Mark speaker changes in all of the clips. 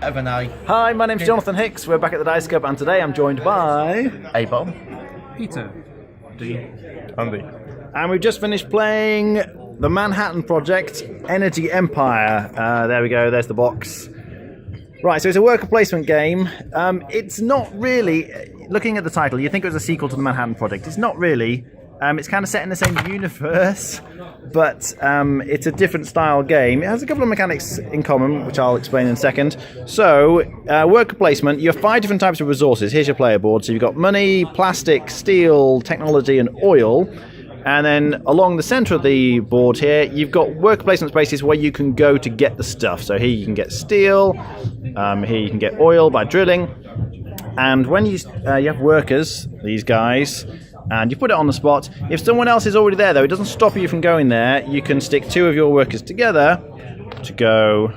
Speaker 1: Evan I.
Speaker 2: Hi, my name's Jonathan Hicks. We're back at the Dice Cup, and today I'm joined by
Speaker 1: A-Bob.
Speaker 3: Peter.
Speaker 1: D.
Speaker 4: Andy.
Speaker 2: And we've just finished playing the Manhattan Project Energy Empire. There we go, there's the box. Right, so it's a worker placement game. It's not really, looking at the title, you think it was a sequel to the Manhattan Project. It's not really. It's kind of set in the same universe, but it's a different style game. It has a couple of mechanics in common, which I'll explain in a second. So, worker placement, you have 5 different types of resources. Here's your player board. So you've got money, plastic, steel, technology, and oil. And then along the center of the board here, you've got worker placement spaces where you can go to get the stuff. So here you can get steel, here you can get oil by drilling. And when you have workers, these guys, and you put it on the spot, if someone else is already there, though, it doesn't stop you from going there. You can stick 2 of your workers together to go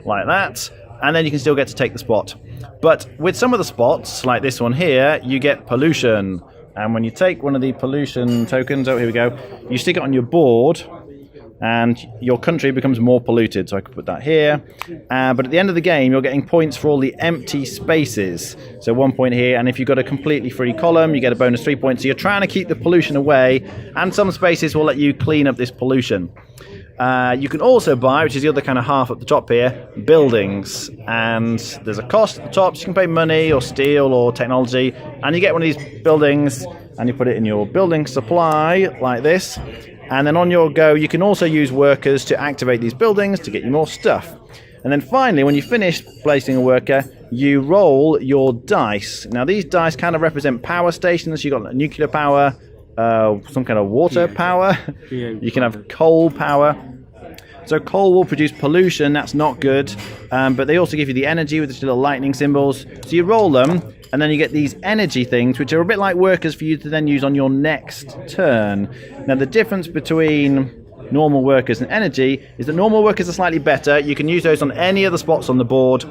Speaker 2: like that, and then you can still get to take the spot. But with some of the spots, like this one here, you get pollution. And when you take one of the pollution tokens, oh, here we go, you stick it on your board, and your country becomes more polluted. So I could put that here. But at the end of the game, you're getting points for all the empty spaces. So 1 point here, and if you've got a completely free column, you get a bonus 3 points. So you're trying to keep the pollution away, and some spaces will let you clean up this pollution. You can also buy, which is the other kind of half at the top here, buildings. And there's a cost at the top, so you can pay money or steel or technology, and you get one of these buildings, and you put it in your building supply like this. And then on your go, you can also use workers to activate these buildings to get you more stuff. And then finally, when you finish placing a worker, you roll your dice. Now, these dice kind of represent power stations. You've got nuclear power, some kind of water power. You can have coal power. So coal will produce pollution. That's not good. But they also give you the energy with these little lightning symbols. So you roll them, and then you get these energy things, which are a bit like workers for you to then use on your next turn. Now, the difference between normal workers and energy is that normal workers are slightly better. You can use those on any of the spots on the board.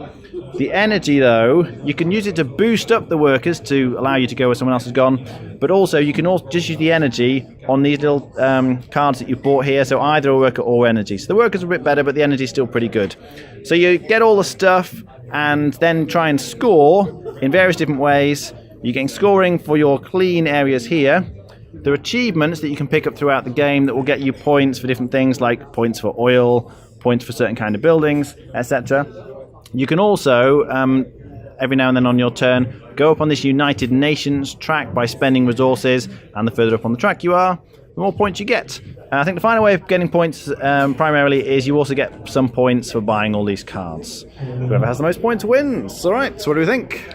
Speaker 2: The energy, though, you can use it to boost up the workers to allow you to go where someone else has gone. But also, you can also just use the energy on these little cards that you've bought here. So either a worker or energy. So the workers are a bit better, but the energy is still pretty good. So you get all the stuff and then try and score in various different ways. You're getting scoring for your clean areas here. There are achievements that you can pick up throughout the game that will get you points for different things, like points for oil, points for certain kind of buildings, etc. You can also, every now and then on your turn, go up on this United Nations track by spending resources, and the further up on the track you are, the more points you get. I think the final way of getting points primarily is you also get some points for buying all these cards. Whoever has the most points wins. All right, so what do we think?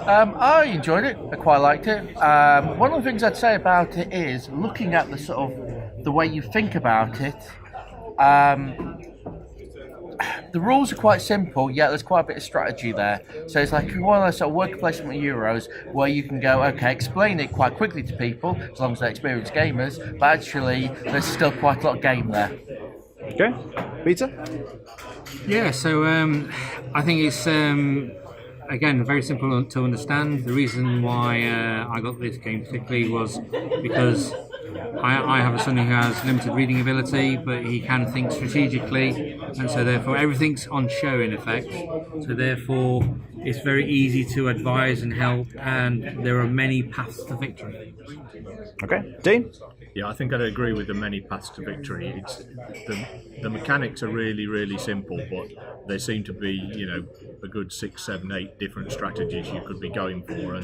Speaker 1: I enjoyed it. I quite liked it. One of the things I'd say about it is looking at the sort of the way you think about it. The rules are quite simple, yet there's quite a bit of strategy there. So it's like one of those sort of worker placement Euros where you can go, okay, explain it quite quickly to people, as long as they're experienced gamers, but actually there's still quite a lot of game there.
Speaker 2: Okay, Peter?
Speaker 3: Yeah, so I think it's, again, very simple to understand. The reason why I got this game particularly was because I have a son who has limited reading ability, but he can think strategically, and so therefore everything's on show in effect. So therefore it's very easy to advise and help, and there are many paths to victory.
Speaker 2: Okay, Dean?
Speaker 4: Yeah, I think I'd agree with the many paths to victory. It's the mechanics are really, really simple, but there seem to be, a good 6, 7, 8 different strategies you could be going for,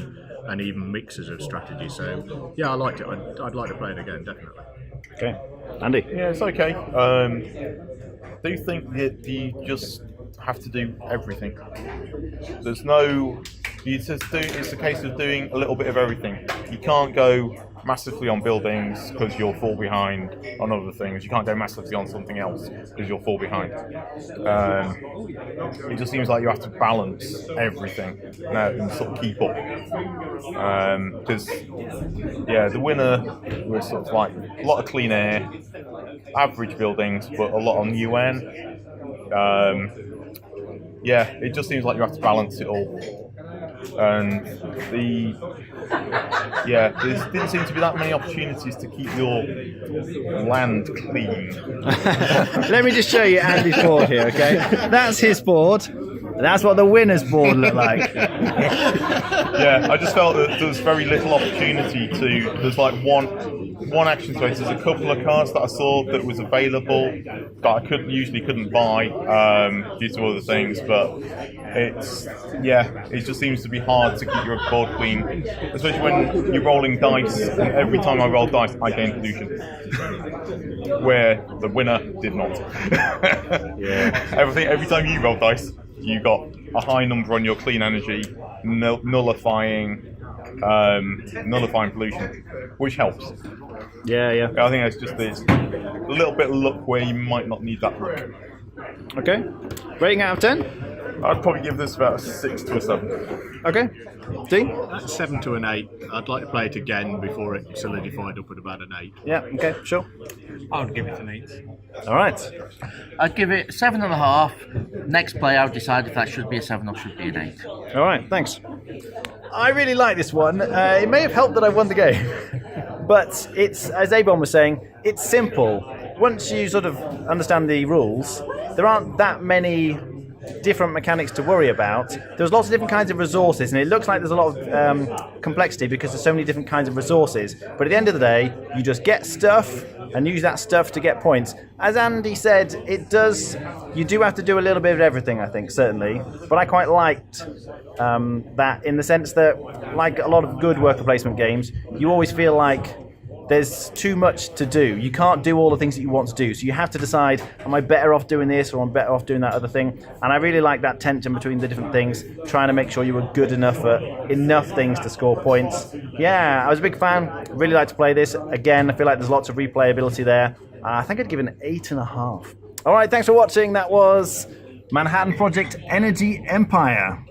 Speaker 4: and even mixes of strategies. So yeah, I liked it. I'd like to play it again, definitely.
Speaker 2: Okay, Andy?
Speaker 5: Yeah, it's okay. Do you think that you just have to do everything? There's no. It's a case of doing a little bit of everything. You can't go massively on buildings because you'll fall behind on other things. You can't go massively on something else because you'll fall behind. It just seems like you have to balance everything and sort of keep up. Because, the winner was sort of like a lot of clean air, average buildings, but a lot on UN. It just seems like you have to balance it all. And there didn't seem to be that many opportunities to keep your land clean.
Speaker 2: Let me just show you Andy's board here, okay? That's his board. That's what the winner's board looked like.
Speaker 5: Yeah, I just felt that there was very little opportunity to. There's like one action space. There's a couple of cards that I saw that was available that I couldn't buy due to other things, but it just seems to be hard to keep your board clean, especially when you're rolling dice. And every time I roll dice, I gain pollution, where the winner did not.
Speaker 2: Yeah.
Speaker 5: Every time you roll dice, you got a high number on your clean energy, nullifying pollution, which helps.
Speaker 2: Yeah.
Speaker 5: I think that's just this a little bit of luck where you might not need that luck.
Speaker 2: Okay. Rating out of 10?
Speaker 5: I'd probably give this about a 6 to a 7.
Speaker 2: Okay. D?
Speaker 4: 7 to an 8. I'd like to play it again before it solidified up at about an 8.
Speaker 2: Yeah, okay, sure.
Speaker 3: I would give it an 8.
Speaker 2: All right.
Speaker 1: I'd give it 7.5. Next play, I'll decide if that should be a 7 or should be an 8.
Speaker 2: All right, thanks. I really like this one. It may have helped that I won the game. But it's, as Abon was saying, it's simple. Once you sort of understand the rules, there aren't that many different mechanics to worry about. There's lots of different kinds of resources, and it looks like there's a lot of complexity because there's so many different kinds of resources. But at the end of the day, you just get stuff and use that stuff to get points. As Andy said, you do have to do a little bit of everything, I think, certainly. But I quite liked that in the sense that, like a lot of good worker placement games, you always feel like there's too much to do. You can't do all the things that you want to do. So you have to decide, am I better off doing this or am I better off doing that other thing? And I really like that tension between the different things, trying to make sure you were good enough at enough things to score points. Yeah, I was a big fan. Really like to play this. Again, I feel like there's lots of replayability there. I think I'd give it an 8.5. All right, thanks for watching. That was Manhattan Project Energy Empire.